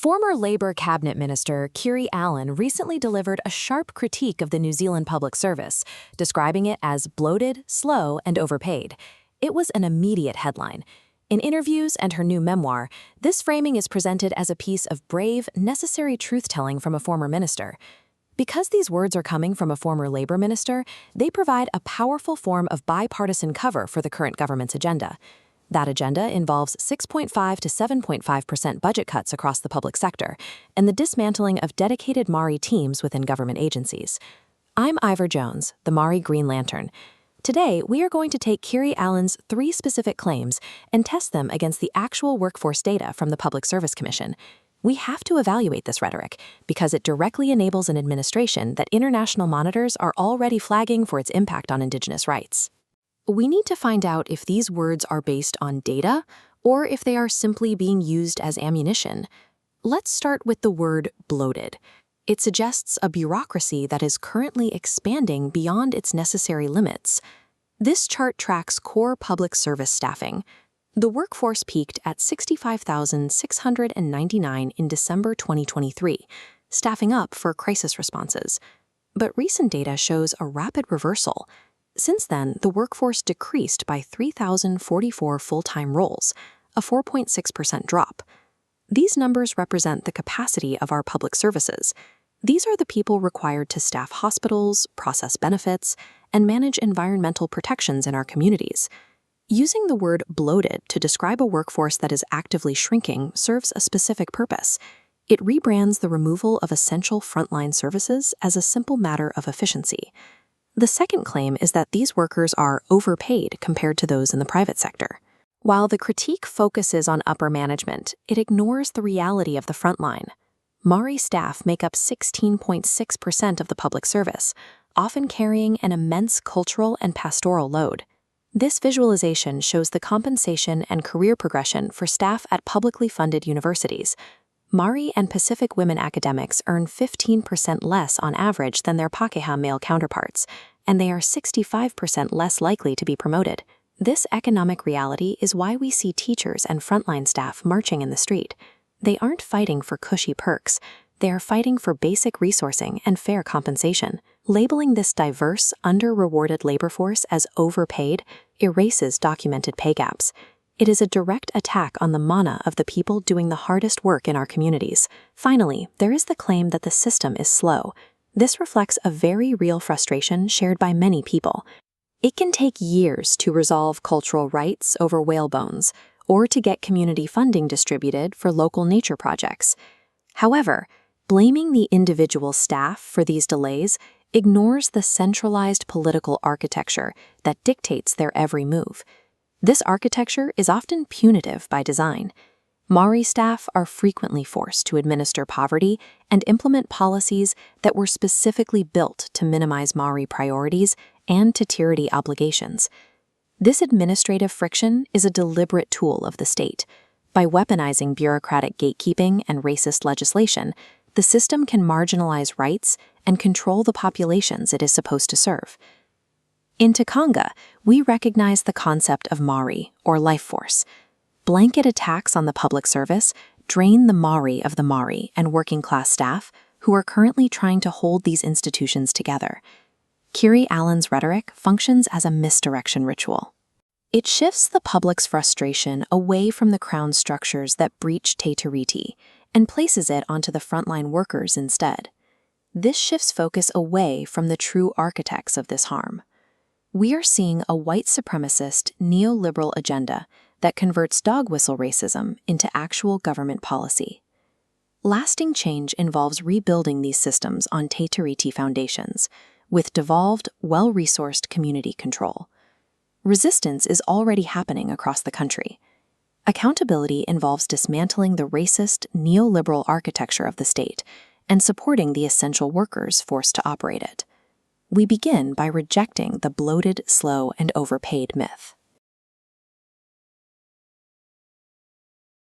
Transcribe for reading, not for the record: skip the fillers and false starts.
Former Labour Cabinet Minister Kiri Allan recently delivered a sharp critique of the New Zealand Public Service, describing it as bloated, slow, and overpaid. It was an immediate headline. In interviews and her new memoir, this framing is presented as a piece of brave, necessary truth-telling from a former minister. Because these words are coming from a former Labour minister, they provide a powerful form of bipartisan cover for the current government's agenda. That agenda involves 6.5 to 7.5% budget cuts across the public sector and the dismantling of dedicated Māori teams within government agencies. I'm Ivor Jones, the Māori Green Lantern. Today, we are going to take Kiri Allan's 3 specific claims and test them against the actual workforce data from the Public Service Commission. We have to evaluate this rhetoric because it directly enables an administration that international monitors are already flagging for its impact on Indigenous rights. We need to find out if these words are based on data or if they are simply being used as ammunition. Let's start with the word bloated. It suggests a bureaucracy that is currently expanding beyond its necessary limits. This chart tracks core public service staffing. The workforce peaked at 65,699 in December 2023, staffing up for crisis responses. But recent data shows a rapid reversal. Since then, the workforce decreased by 3,044 full-time roles, a 4.6% drop. These numbers represent the capacity of our public services. These are the people required to staff hospitals, process benefits, and manage environmental protections in our communities. Using the word bloated to describe a workforce that is actively shrinking serves a specific purpose. It rebrands the removal of essential frontline services as a simple matter of efficiency. The second claim is that these workers are overpaid compared to those in the private sector. While the critique focuses on upper management, it ignores the reality of the frontline. Māori staff make up 16.6% of the public service, often carrying an immense cultural and pastoral load. This visualization shows the compensation and career progression for staff at publicly funded universities. Māori and Pacific women academics earn 15% less on average than their Pākehā male counterparts, and they are 65% less likely to be promoted. This economic reality is why we see teachers and frontline staff marching in the street. They aren't fighting for cushy perks. They are fighting for basic resourcing and fair compensation. Labeling this diverse, under-rewarded labor force as overpaid erases documented pay gaps. It is a direct attack on the mana of the people doing the hardest work in our communities. Finally, there is the claim that the system is slow. This reflects a very real frustration shared by many people. It can take years to resolve cultural rights over whale bones, or to get community funding distributed for local nature projects. However, blaming the individual staff for these delays ignores the centralized political architecture that dictates their every move. This architecture is often punitive by design. Māori staff are frequently forced to administer poverty and implement policies that were specifically built to minimize Māori priorities and to tyranny obligations. This administrative friction is a deliberate tool of the state. By weaponizing bureaucratic gatekeeping and racist legislation, the system can marginalize rights and control the populations it is supposed to serve. In Tonga, we recognize the concept of Māori, or life force. Blanket attacks on the public service drain the Māori of the Māori and working-class staff who are currently trying to hold these institutions together. Kiri Allan's rhetoric functions as a misdirection ritual. It shifts the public's frustration away from the Crown structures that breach te tiriti and places it onto the frontline workers instead. This shifts focus away from the true architects of this harm. We are seeing a white supremacist, neoliberal agenda that converts dog whistle racism into actual government policy. Lasting change involves rebuilding these systems on te tiriti foundations, with devolved, well-resourced community control. Resistance is already happening across the country. Accountability involves dismantling the racist, neoliberal architecture of the state and supporting the essential workers forced to operate it. We begin by rejecting the bloated, slow, and overpaid myth.